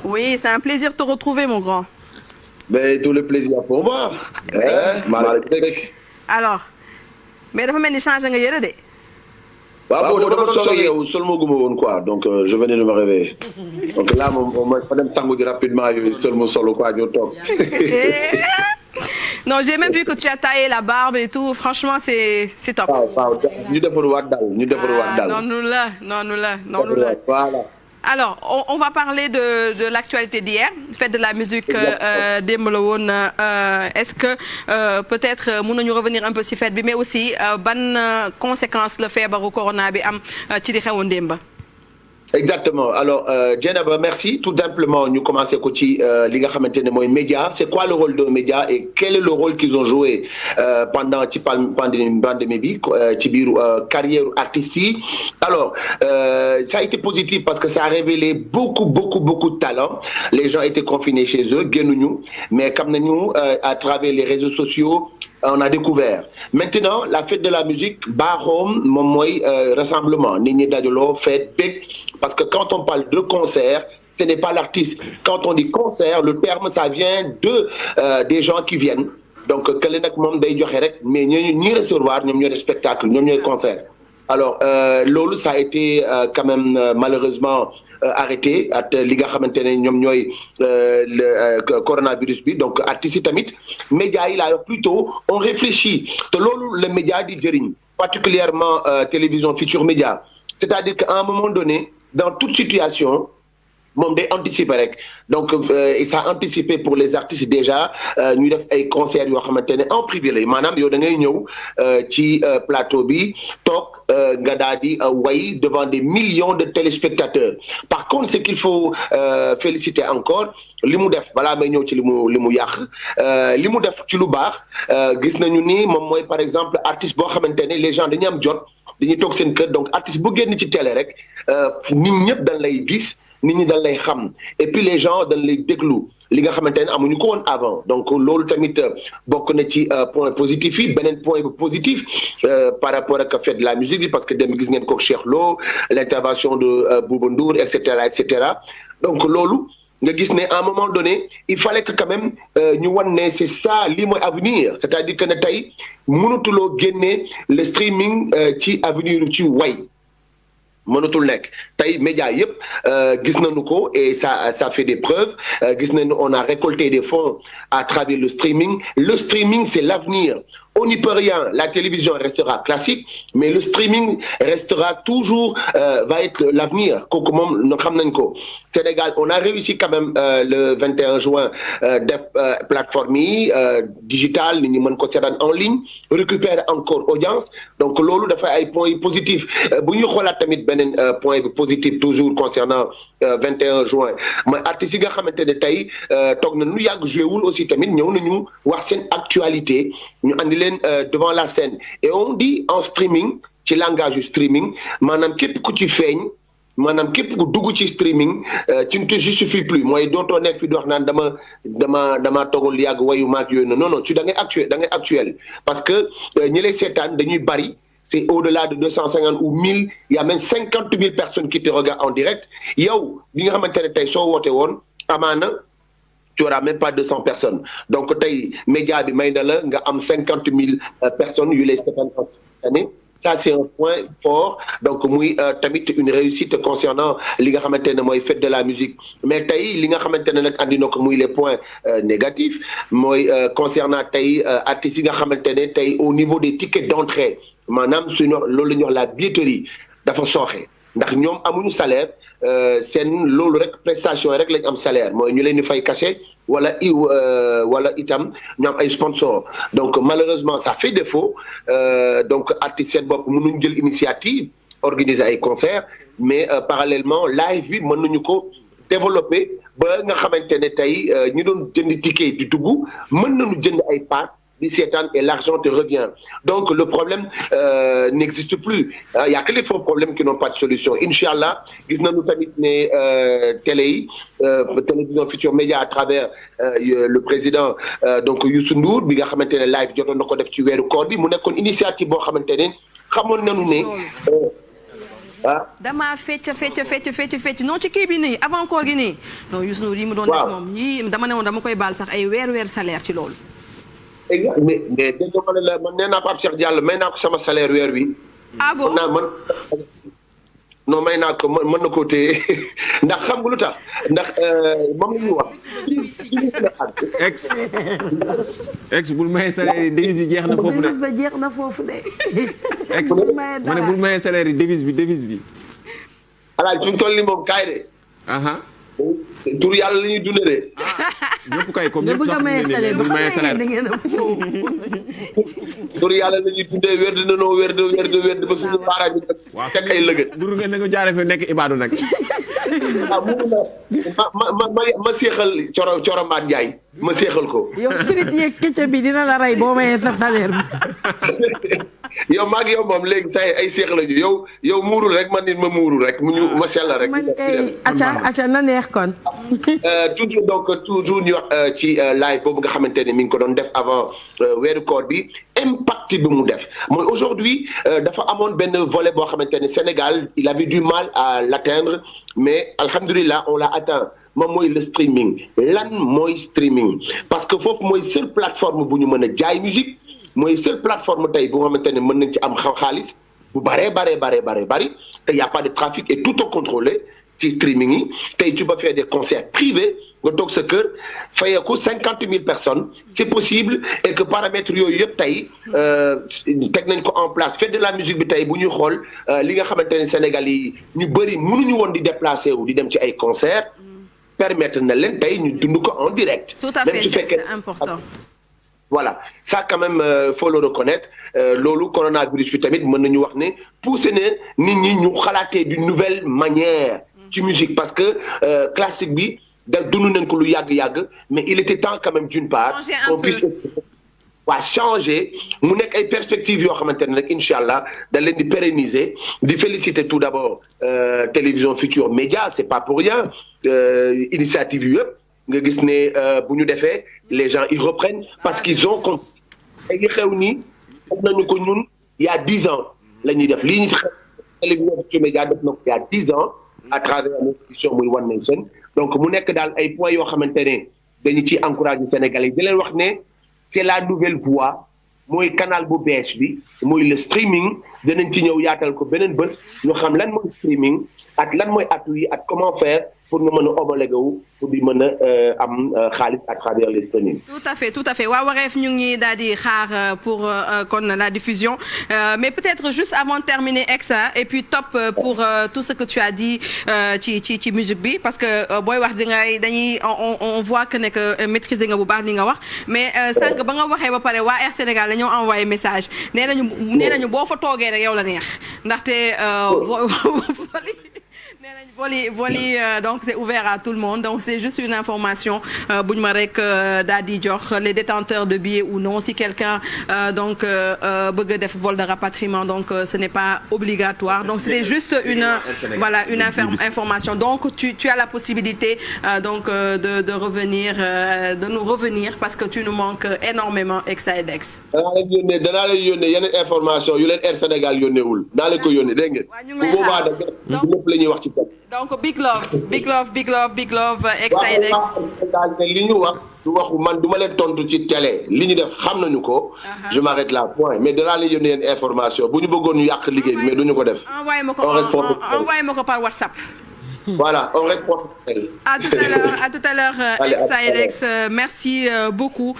Oui, c'est un plaisir de te retrouver, mon grand. Mais tout le plaisir pour moi. Alors, mais dafa mel ni changé nga yére de. waaw boobu dama soog a yeewu seulement guma woon quoi donc je venais de me réveiller donc là moom fa dem sangu ji rapidement yooyu seulement solo quoi ñoo toog. Non, j'ai même vu que tu as taillé la barbe et tout. Franchement, c'est top. waaw ñu defaruwaat daal ñu defaruwaat daal. noonu la. Voilà. Alors, on va parler de l'actualité d'hier, fête de la musique démb la woon. Est-ce que peut-être mën nañu revenir un peu ci fête bi mais aussi ban conséquence le feebaru corona bi am ci di xewoon démb. Exactement. Alors, Dieynaba, merci. Tout simplement, nous commençons ci li nga xamante ne mooy média. C'est quoi le rôle d'un média et quel est le rôle qu'ils ont joué pendant ci pandémie bi ci biir carrière artistes yi. Alors, ça a été positif parce que ça a révélé beaucoup de talent. Les gens étaient confinés chez eux, génnuñu, mais comme nañu à travers les réseaux sociaux, on a découvert. Maintenant, la fête de la musique, baaxoom moom mooy rassemblement nit ñi dajaloo fête bég parce que quand on parle de concert, ce n'est pas l'artiste. Quand on dit concert, le terme ça vient des gens qui viennent. Donc kële nag moom day joxe rek mais ñi recevoir ñoom ñooy spectacle ñoom ñooy concert. Alors loolu ça a été quand même malheureusement arrêté at li nga xamante ne ñoom ñooy le coronavirus bi donc artistes yi tamit médias yi laa wax plutôt on réfléchit te loolu le média di jëriñ particulièrement télévision Futurs Médias c'est-à-dire qu'à un moment donné dans toute situation moom day anticiper rek donc et ça a anticipé pour les artistes déjà ñu def ay concerts yoo xamante ne en privé la maanaam yow da ngay ñëw ci plateau bi toog nga daal di way devant des millions de téléspectateurs par contre ce qu'il faut féliciter encore li mu def balaa may ñëw ci li mu yàq li mu def ci lu baax gis nañu ni moom mooy par exemple artiste boo xamante ne les gens dañuy am jot dañuy toog seen kër donc artiste bu génn ci télé rek nit ñëpp dañ lay gis nit ñi dañ lay xam et puis les gens dañ lay déglu li nga xamante ne amuñu ko woon avant donc loolu tamit bokk na ci point positif yi beneen point positif par rapport ak fête de la musique bi parce que dem gis ngeen ko Cheikh Lo l'intervention de Bouba Ndour et cetera donc loolu nga gis ne à un moment donné il fallait que quand même ñu wan ne c'est ça lii mooy avenir c'est-à-dire que ne tey mënatuloo génne le streaming ci avenir ci way mënatul nekk tey média yëpp gis nañu ko et ça fait des preuves gis nañu on a récolté des fonds à travers le streaming c'est l'avenir on n'y peut rien la télévision restera classique mais le streaming restera toujours va être l'avenir kooku moom xam nañ ko Sénégal on a réussi quand même le 21 juin def plateforme yi digital nit ñi mën ko seetaan en ligne récupérer encore audience donc loolu dafay ay points positifs bu ñu xoolaat tamit beneen point positif toujours concernant 21 juin mooy artistes yi nga xamante ne tey toog na nu yàgg joué wul aussi tamit ñëw nañu wax seen actualité ñu andi leen devant la scène et on dit en streaming ci langage streaming maanaam képp ku ci feeñ maanaam képp ku dugg ci streaming tu ne te justifies plus mooy dootoo nekk fi di wax naan dama toogal yàgg wayu maag yooyu non tu da ngay actuel parce que ñi lay seetaan dañuy bari c'est au-delà de 250 ou 1000 il y a même 50 000 personnes qui te regardent en direct yow bi nga xamante ne tey soo woote woon amaana tu auras même pas 200 personnes donc tey média bi may na la nga am 50 000 personnes yu lay seetaan en année ça c'est un point fort donc muy tamit une réussite concernant li nga xamante ne mooy fête de la musique mais tey li nga xamante ne nag andi na ko muy les points négatifs mooy concernant tey artistes yi nga xamante ne tey au niveau des tickets d'entrée maanaam suñu loolu la ñuy wax la billetterie dafa sooxe ndax ñoom amuñu salaire seen loolu rek prestation rek lañ am salaire mooy ñu leen di fay cachet wala itam ñu am ay sponsors donc malheureusement ça fait défaut donc artistes seen bopp mënuñ jël initiative organiser ay concerts mais parallèlement live bi mën nañu ko développer ba nga xamante ne tey ñu doon jënd ticket di dugg mën nañu jënd ay pass di seetaan et l'argent te revient donc le problème n'existe plus il y a que les faux problèmes qui n'ont pas de solution Inch'Allah gis nañu tamit ne télé yi télévision Futurs Médias à travers le président donc Youssou Ndour bi nga xamante ne live jotoon na ko def ci weeru koor bi mu nekkoon initiative boo xamante ne xamoon nañu ne damaa fecc non ci kii bi nii avant koor gi nii. non Youssou Ndour yi mu doon def moom yii dama ne woon dama koy baal sax ay weer salaire ci loolu. exact mais dégg nga ma ne la man nee naa Pape Cheikh Diallo may naa ko sama salaire weer wi. ah bon non may naa ko mën na koo téye ndax xam nga lu tax ndax moom la ñuy wax. ex bul maye salaire yi devise yi jeex na foofu de. jeex na foofu de. ex ma ne bul maye salaire yi devise bi. alaaj fi mu toll nii moom kaay de. tur yàlla la ñuy dundee de. ñëpp kay comme ñëpp sax bul maye salaire. tur yàlla la ñuy dundee wér na noo wér ba suñu baaraam yi teg ay lëgët. duru nga nga jaaree fa nekk ibaadu nag. ma seexal Coro Mbaat Ndiaye ma seexal ko. yow frite yeeg këcc bi dina la rey boo mayee sa salaire bi. yow maa ngi yow moom léegi say ay seex lañu yow muurul rek man nit ma muurul rek ma sell rek. man kay acca na neex kon. toujours ñu wax ci live boobu nga xamante ne mi ngi ko doon def avant weeru koor bi impact bi mu def mooy aujourd'hui dafa amoon benn volet boo xamante ne Sénégal il avait du mal à l'atteindre mais alhamdulillah on l'a atteint moom mooy le streaming lan mooy streaming parce que foofu mooy seule plateforme bu ñu mën a jaay musique mooy seule plateforme tey bu nga xamante ne mën nañ ci am xaalis bu bari te y a pas de trafic et tout est contrôlé ci streaming yi tey tu peux faire des concerts privés nga toog sa kër fayeeku 50 000 personnes c'est possible et que paramètres yooyu yëpp tey teg nañ ko en place fête de la musique bi tey bu ñuy xool li nga xamante ne Sénégal yi ñu bëri mënuñu woon di déplacer wu di dem ci ay concerts permettre na leen tey ñu dund ko en direct. tout à fait c'est important. voilà ça quand même faut le reconnaître loolu coronavirus bi tamit mën nañu wax ne poussé na nit ñi ñu xalaatee d'une nouvelle manière ci musique parce que classique bi da dund nañ ko lu yàgg mais il était temps quand même d'une part on puisse changer mu nekk ay perspectives yoo xamante ne rek incha allah da leen di pérenniser di féliciter tout d'abord Télévision Futurs Médias c'est pas pour rien initiative yu yëpp nga gis ne bu ñu defee les gens ils reprennent parce qu'ils ont compris li xew nii def nañu ko ñun il y a 10 ans la ñuy def lii ñu xew Télévision Futurs Médias def na ko il y a 10 ans à travers notre émission muy One Nation donc mu nekk daal ay points yoo xamante ne dañu ciy encourager Sénégalais di leen wax ne c'est la nouvelle voie mooy canal bu bees bi mooy le streaming danañ ci ñëw yaatal ko beneen bés ñu xam lan mooy streaming ak lan mooy appui yi ak comment faire pour nga mën a homologué wu pour di mën a am xaalis à travers les streaming. tout à fait waa Wareef ñu ngi daal di xaar pour kon la diffusion mais peut-être juste avant de terminer Exa et puis top pour tout ce que tu as dit ci musique bi parce que booy wax dañuy on voit que ne que maîtriser nga bu baax li nga wax mais sànq ba nga waxee ba pare waa Air Sénégal dañoo envoyé message nee nañu boo fa toogee rek yow la neex ndaxte Voli donc c'est ouvert à tout le monde donc c'est juste une information bu ñu ma rek daal di jox les détenteurs de billets ou non si quelqu'un donc bëgg a def vol de rapatriement donc ce n'est pas obligatoire donc c'était juste une information donc tu as la possibilité donc de revenir de nous revenir parce que tu nous manques énormément Exa-Edex. danaa leen yónnee yeneen information yu leen Air Sénégal yónneewul naa leen ko yónnee dégg ngeen. bu boobaa nag lépp la ñuy wax ci donc big love Exa-Edex. li ñu wax du waxu man du ma leen tontu ci télé li ñu def xam nañu ko. je m'arrête là point mais danaa leen yónnee yenn information bu ñu bëggoon ñu yàq liggéey bi mais duñu ko def. envoyé ma ko par WhatsApp. Voilà, on répond. À tout à l'heure, Exa-Edex. Merci beaucoup.